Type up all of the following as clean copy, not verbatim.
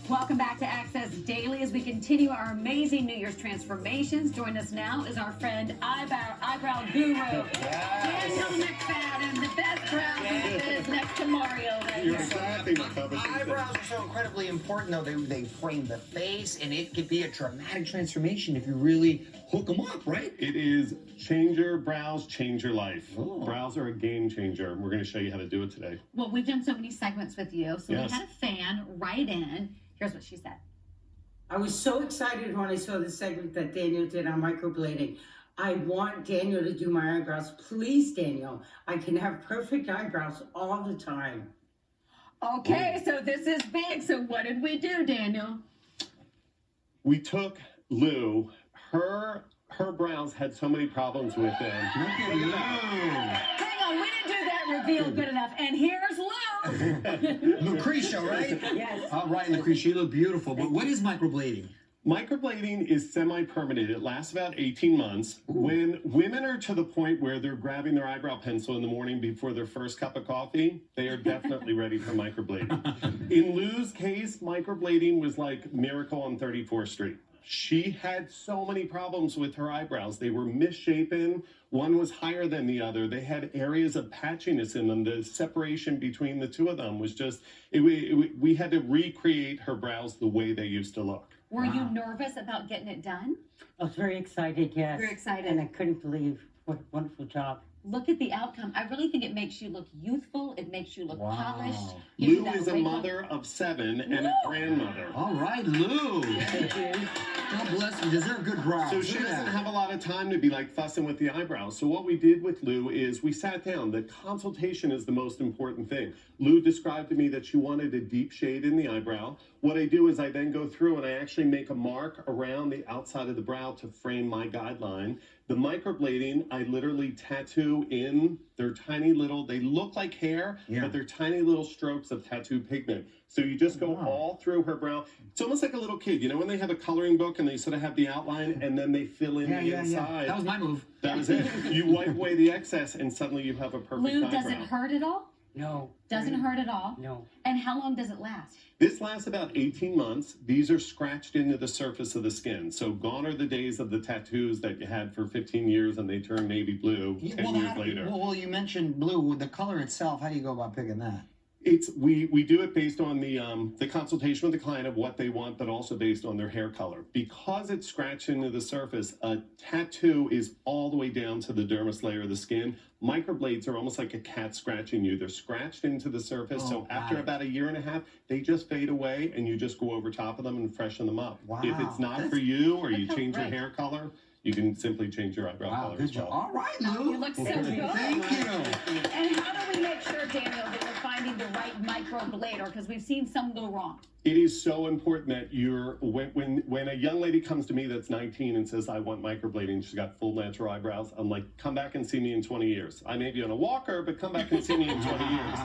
Welcome back to Access Daily as we continue our amazing New Year's transformations. Join us now is our friend eyebrow guru, Daniel McFadden, the best brows in the biz, next to Mario. Eyebrows are so incredibly important, though. They frame the face, and it could be a dramatic transformation if you really hook them up, right? It is change your brows, change your life. Oh. Brows are a game changer. We're going to show you how to do it today. Well, we've done so many segments with you, so Yes. we had a fan write in. Here's what she said. I was so excited when I saw the segment that Daniel did on microblading. I want Daniel to do my eyebrows. Please, Daniel. I can have perfect eyebrows all the time. Okay, so this is big. So what did we do, Daniel? We took Lou. Her brows had so many problems with them. Hang on, we didn't do that reveal good enough. And here's Lou. Lucretia, right? Yes. All right, Lucretia, you look beautiful. But what is microblading? Microblading is semi-permanent. It lasts about 18 months. Ooh. When women are to the point where they're grabbing their eyebrow pencil in the morning before their first cup of coffee, they are definitely ready for microblading. In Lou's case, microblading was like Miracle on 34th Street. She had so many problems with her eyebrows. They were misshapen. One was higher than the other. They had areas of patchiness in them. The separation between the two of them was just, we had to recreate her brows the way they used to look. Were you nervous about getting it done? I was very excited, yes. Very excited. And I couldn't believe what a wonderful job. Look at the outcome. I really think it makes you look youthful. It makes you look polished. Lou is a mother of 7 and a grandmother. All right, Lou. God bless you. Deserve good brows. So she doesn't have a lot of time to be like fussing with the eyebrows. So what we did with Lou is we sat down. The consultation is the most important thing. Lou described to me that she wanted a deep shade in the eyebrow. What I do is I then go through and I actually make a mark around the outside of the brow to frame my guideline. The microblading, I literally tattoo in their tiny little, they look like hair, but they're tiny little strokes of tattoo pigment. So you just go all through her brow. It's almost like a little kid. You know when they have a coloring book and they sort of have the outline and then they fill in the inside? That was my move. That was it. You wipe away the excess and suddenly you have a perfect Lou, eyebrow. does it hurt at all? No. Doesn't hurt at all? No. And how long does it last? This lasts about 18 months. These are scratched into the surface of the skin. So gone are the days of the tattoos that you had for 15 years and they turn navy blue 10 years later. Well, you mentioned blue. The color itself, how do you go about picking that? We do it based on the consultation with the client of what they want, but also based on their hair color. Because it's scratched into the surface, a tattoo is all the way down to the dermis layer of the skin. Microblades are almost like a cat scratching you. They're scratched into the surface, so after about a year and a half, they just fade away, and you just go over top of them and freshen them up. Wow. If it's not for you, or you change your hair color, you can simply change your eyebrow color as well. All right, Lou. You look so good. Thank you. And how do we make sure, Daniel, that we're finding the right microblader? Because we've seen some go wrong. It is so important that when a young lady comes to me that's 19 and says, I want microblading, she's got full natural eyebrows, I'm like, come back and see me in 20 years. I may be on a walker, but come back and see me in 20 years.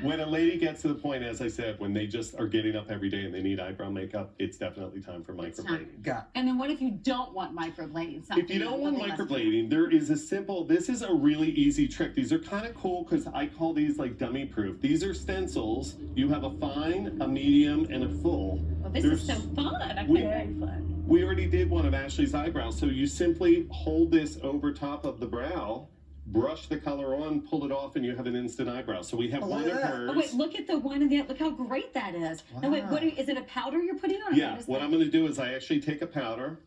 When a lady gets to the point, as I said, when they just are getting up every day and they need eyebrow makeup, it's definitely time for microblading. And then what if you don't want microblading? If you don't want microblading, there is this is a really easy trick. These are kind of cool because I call these like dummy proof. These are stencils. You have a fine, a medium, and a full. Well, this is so fun. I think very fun. We already did one of Ashley's eyebrows. So you simply hold this over top of the brow, brush the color on, pull it off, and you have an instant eyebrow. So we have one of hers. Oh, wait, look at the one in the, look how great that is. Wow. Now, wait, is it a powder you're putting on? Yeah, what I'm going to do is I actually take a powder,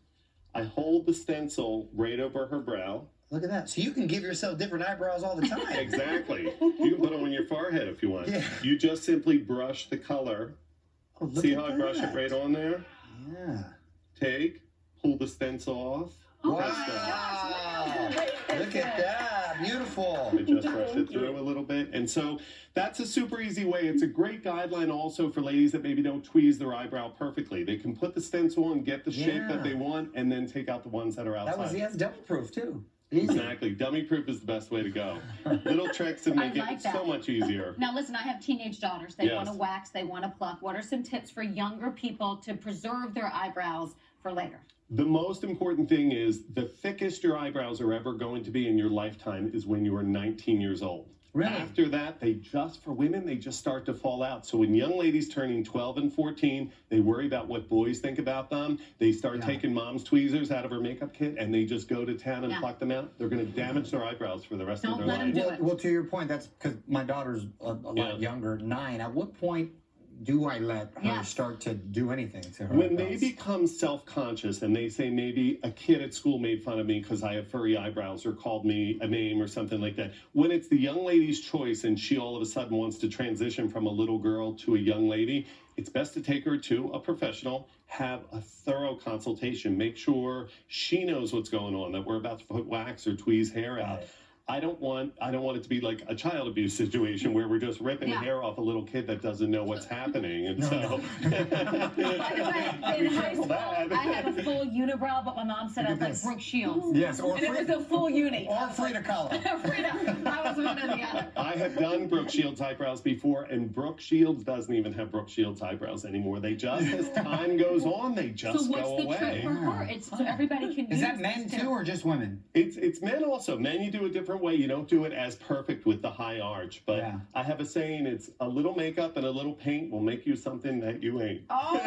I hold the stencil right over her brow. Look at that. So you can give yourself different eyebrows all the time. Exactly. You can put them on your forehead if you want. Yeah. You just simply brush the color. Oh, see how I brush it right on there? Yeah. Take, pull the stencil off. Wow. Look at that. Beautiful. I just brush it through a little bit. And so that's a super easy way. It's a great guideline also for ladies that maybe don't tweeze their eyebrow perfectly. They can put the stencil on, get the shape that they want, and then take out the ones that are outside. That's dummy proof too. Exactly. Dummy proof is the best way to go. Little tricks to make it so much easier. Now listen, I have teenage daughters. They want to wax, they want to pluck. What are some tips for younger people to preserve their eyebrows for later? The most important thing is the thickest your eyebrows are ever going to be in your lifetime is when you are 19 years old. Really? After that, for women, they just start to fall out. So when young ladies turning 12 and 14, they worry about what boys think about them. They start taking mom's tweezers out of her makeup kit, and they just go to town and pluck them out. They're going to damage their eyebrows for the rest of their life. Well, to your point, that's because my daughter's a lot younger, 9. At what point do I let her start to do anything to her? When they become self-conscious and they say maybe a kid at school made fun of me because I have furry eyebrows or called me a name or something like that. When it's the young lady's choice and she all of a sudden wants to transition from a little girl to a young lady, it's best to take her to a professional, have a thorough consultation, make sure she knows what's going on, that we're about to put wax or tweeze hair out. I don't want it to be like a child abuse situation where we're just ripping hair off a little kid that doesn't know what's happening. And so, by the way, in high school, I had a full unibrow, but my mom said I was like Brooke Shields. Yes, or and it was a full uni. Or Frida Kahlo. Frida. I was one or the other. I have done Brooke Shields eyebrows before, and Brooke Shields doesn't even have Brooke Shields eyebrows anymore. They just, as time goes on, they just go away. So what's the trick for her? It's so everybody can use. Is that men too, or just women? It's men also. Men, you do a different way. You don't do it as perfect with the high arch, but I have a saying, it's a little makeup and a little paint will make you something that you ain't. Oh!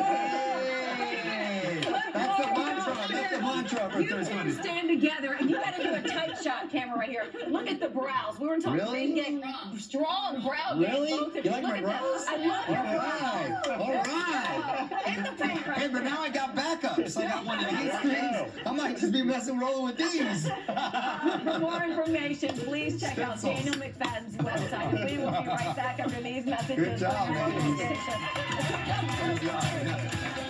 That's the mantra. That's the mantra for You two stand together, and you got to do a tight shot camera right here. Look at the brows. We were talking strong brow. Really? Both of You like my brows? I love your brows. All right. And the paint right Hey, but now I got backups. I got one of these things. I might just be rolling with these. For more information, please check out Daniel McFadden's website. We will be right back after these messages. Good job, man. Good job.